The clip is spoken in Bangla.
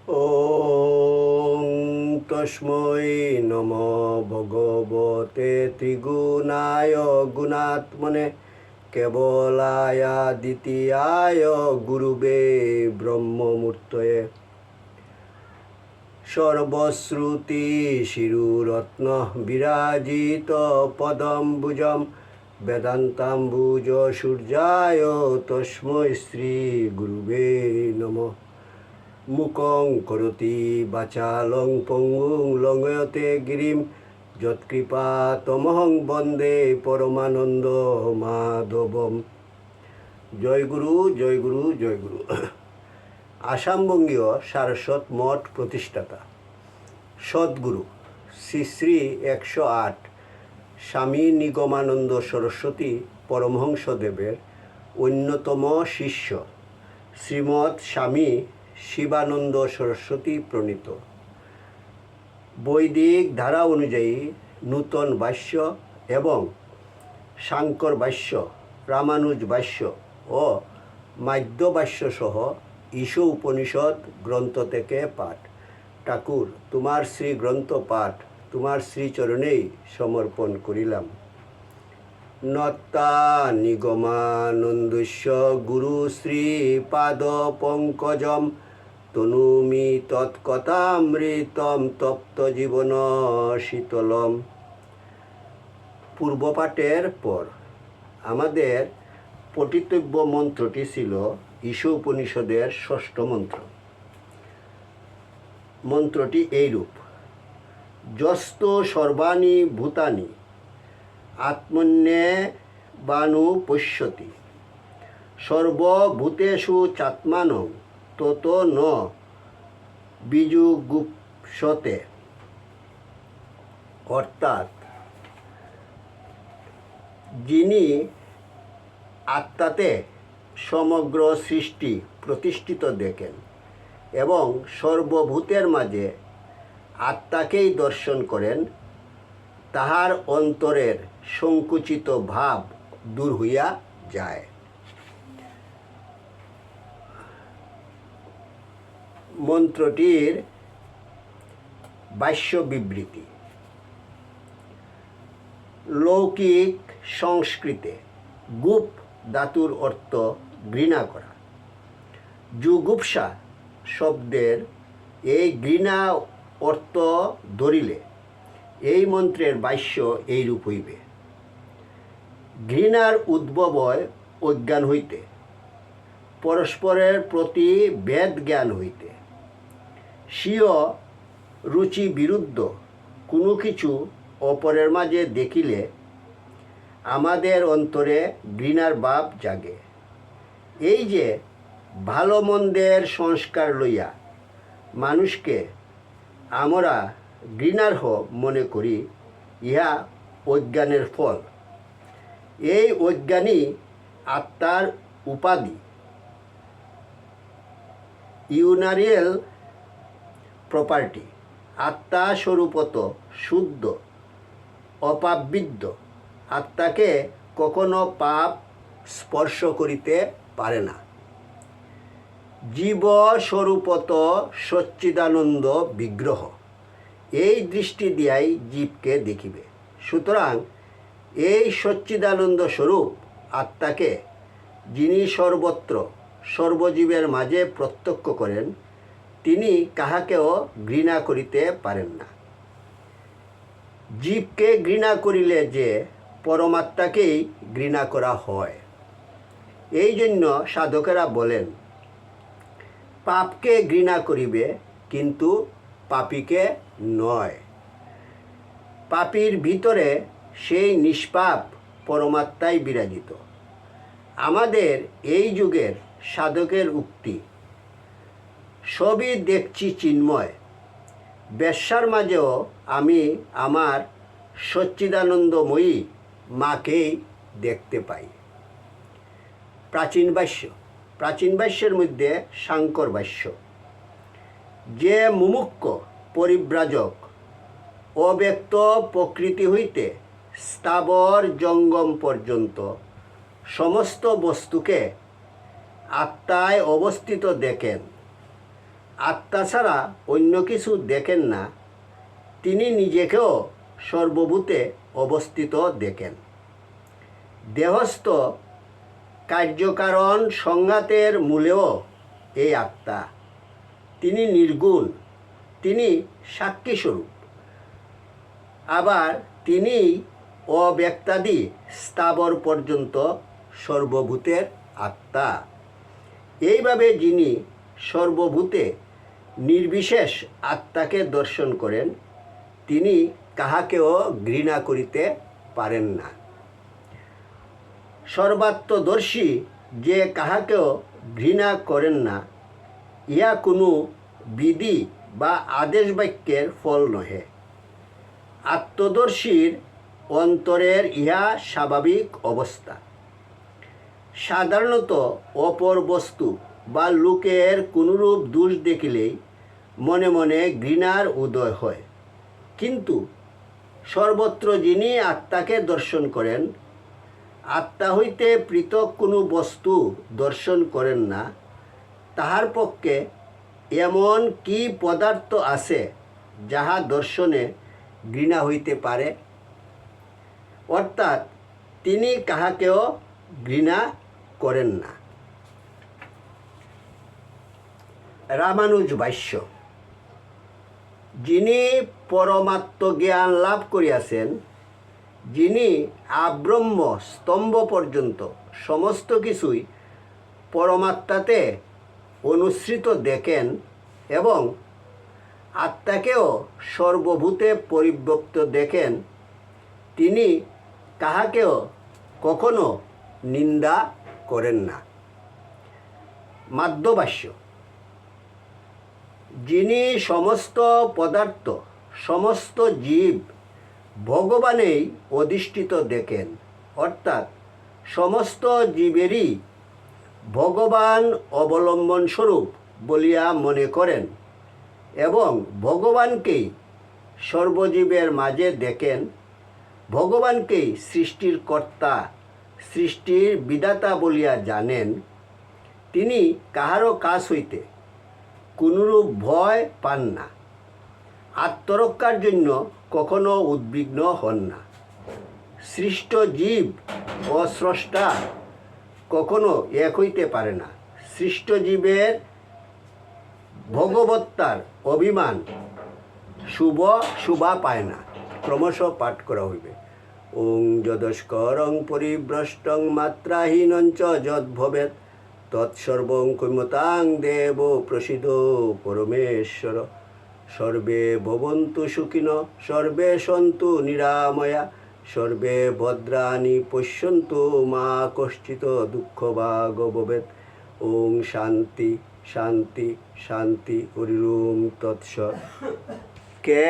ওং তস্मै নমো ভগবতে ত্রিগুণায় গুণাত্মনে কেবলায় দ্বিতীয়ায় গুরুবে ব্রহ্মমূর্তয়ে সর্বশ্রুতি শিরুরত্ন বিরাজিত পদম্বুজম বেদান্তাম্বুজ সূর্যায় তস্मै শ্রী গুরুবে নমঃ। মুকং করতি বাচালং পঙ্গুং লঙ্ঘয়তে গিরিম যৎকৃপাতমহং বন্দে পরমানন্দ মাধবম। জয় গুরু, জয় গুরু, জয় গুরু। আসামবঙ্গীয় সারস্বত মঠ প্রতিষ্ঠাতা সদ্গুরু শ্রী শ্রী 108 স্বামী নিগমানন্দ সরস্বতী পরমহংসদেবের অন্যতম শিষ্য শ্রীমৎ স্বামী শিবানন্দ সরস্বতী প্রণীত বৈদিক ধারা অনুযায়ী নূতন ভাষ্য এবং শাঙ্কর ভাষ্য, রামানুজ ভাষ্য ও মাধ্য ভাষ্য সহ ঈশ উপনিষদ গ্রন্থ থেকে পাঠ। ঠাকুর, তোমার শ্রী গ্রন্থ পাঠ তোমার শ্রীচরণেই সমর্পণ করিলাম। নত্তা নিগমানন্দস্য গুরু শ্রী পাদ পঙ্কজম তনুমি তৎকথামৃতম তপ্ত জীবন শীতলম। পূর্বপাঠের পর আমাদের পঠিতব্য মন্ত্রটি ছিল ঈশ উপনিষদের ষষ্ঠ মন্ত্র। মন্ত্রটি এইরূপ: যস্ত সর্বাণি ভূতানি আত্মন্যে বানু পশ্যতি সর্বভূতেষু চাত্মানং তত ন বিজুগুপ্সতে। অর্থাৎ, যিনি আত্মাতে সমগ্র সৃষ্টি প্রতিষ্ঠিত দেখেন এবং সর্বভূতের মাঝে আত্মাকেই দর্শন করেন, তাহার অন্তরের সংকুচিত ভাব দূর হইয়া যায়। মন্ত্রটির ভাষ্য বিবৃতি: লৌকিক সংস্কৃতে গুপ ধাতুর অর্থ ঘৃণা করা। জুগুপ্সা শব্দের এই ঘৃণা অর্থ ধরিলে এই মন্ত্রের ভাষ্য এইরূপ হইবে: ঘৃণার উদ্ভব হয় অজ্ঞান হইতে, পরস্পরের প্রতি ভেদ জ্ঞান হইতে। স্বীয় রুচি বিরুদ্ধ কোনো কিছু অপরের মাঝে দেখিলে আমাদের অন্তরে ঘৃণার ভাব জাগে। এই যে ভালো মন্দের সংস্কার লইয়া মানুষকে আমরা ঘৃণার্হ মনে করি, ইহা অজ্ঞানের ফল। এই অজ্ঞানই আত্মার উপাধি, ইউনারিয়াল প্রপার্টি। আত্মা স্বরূপত শুদ্ধ, অপাপবিদ্ধ। আত্মাকে কখনো পাপ স্পর্শ করিতে পারে না। জীব স্বরূপত সচ্চিদানন্দ বিগ্রহ। এই দৃষ্টি দিয়াই জীবকে দেখিবে। সুতরাং এই সচ্চিদানন্দ স্বরূপ আত্মাকে যিনি সর্বত্র সর্বজীবের মাঝে প্রত্যক্ষ করেন, তিনি কাহাকেও ঘৃণা করিতে পারেন না। জীবকে ঘৃণা করিলে যে পরমাত্মাকেই ঘৃণা করা হয়। এই জন্য সাধকেরা বলেন, পাপকে ঘৃণা করিবে কিন্তু পাপীকে নয়। পাপীর ভিতরে সেই নিষ্পাপ পরমাত্মাই বিরাজিত। আমাদের এই যুগের সাধকের উক্তি, সবই দেখছি চিন্ময়, বেশ্যার মাঝেও আমি আমার সচ্চিদানন্দময়ী মাকেই দেখতে পাই। প্রাচীন ভাষ্যের মধ্যে শাঙ্কর ভাষ্য: যে মুমুক্ষ পরিব্রাজক অব্যক্ত প্রকৃতি হইতে স্থাবর জঙ্গম পর্যন্ত সমস্ত বস্তুকে আত্মায় অবস্থিত দেখেন, আত্মা ছাড়া অন্য কিছু দেখেন না, তিনি নিজেকেও সর্বভূতে অবস্থিত দেখেন। দেহস্থ কার্যকারণ সংঘাতের মূলেও এই আত্মা। তিনি নির্গুণ, তিনি সাক্ষীস্বরূপ। আবার তিনি অব্যক্তাদি স্থাবর পর্যন্ত সর্বভূতের আত্মা। এইভাবে যিনি সর্বভূতে নির্বিশেষ আত্মাকে দর্শন করেন, তিনি কাহাকেও ঘৃণা করিতে পারেন না। সর্বাত্মদর্শী যে কাহাকেও ঘৃণা করেন না, ইহা কোনো বিধি বা আদেশ বাক্যের ফল নহে। আত্মদর্শীর অন্তরের ইহা স্বাভাবিক অবস্থা। সাধারণত অপর বস্তু বা লোকের কোনরূপ দোষ দেখিলেই মনে মনে ঘৃণার উদয় হয়, কিন্তু সর্বত্র যিনি আত্মাকে দর্শন করেন, আত্মা হইতে পৃথক কোনো বস্তু দর্শন করেন না, তাহার পক্ষে এমন কি পদার্থ আছে যাহা দর্শনে ঘৃণা হইতে পারে? অর্থাৎ তিনি কাহাকেও ঘৃণা করেন না। রামানুজ ভাষ্য। যিনি পরমাত্মজ্ঞান লাভ করিয়াছেন, যিনি আব্রহ্ম স্তম্ভ পর্যন্ত সমস্ত কিছুই পরমাত্মাতে অনুসৃত দেখেন এবং আত্মাকেও সর্বভূতে পরিব্যাপ্ত দেখেন, তিনি কাহাকেও কখনো নিন্দা করেন না। মাধ্যভাষ্য। যিনি সমস্ত পদার্থ, সমস্ত জীব ভগবানেই অধিষ্ঠিত দেখেন, অর্থাৎ সমস্ত জীবেরই ভগবান অবলম্বন স্বরূপ বলিয়া মনে করেন এবং ভগবানকেই সর্বজীবের মাঝে দেখেন, ভগবানকেই সৃষ্টির কর্তা, সৃষ্টির বিধাতা বলিয়া জানেন, তিনি কাহারও কাছ হইতে কোনরূপ ভয় পান না, আত্মরক্ষার জন্য কখনো উদ্বিগ্ন হন না। সৃষ্ট জীব ও স্রষ্টা কখনো এক হইতে পারে না। সৃষ্ট জীবের ভগবত্তার অভিমান শোভা পায় না। ক্রমশ পাঠ করা হইবে। ওং যদস্করং পরিভ্রষ্টং মাত্রাহীনঞ্চ যদ্ভবেৎ তৎসর্বং ক্ষমতাং দেব প্রসিদ পরমেশ্বর। সর্বে ভবন্তু সুখিনঃ, সর্বে সন্তু নিরাময়া, সর্বে ভদ্রাণি পশ্যন্তু মা কশ্চিৎ দুঃখভাগ ভবেৎ। ওং শান্তি শান্তি শান্তি। হরি ওম তৎসৎ। কে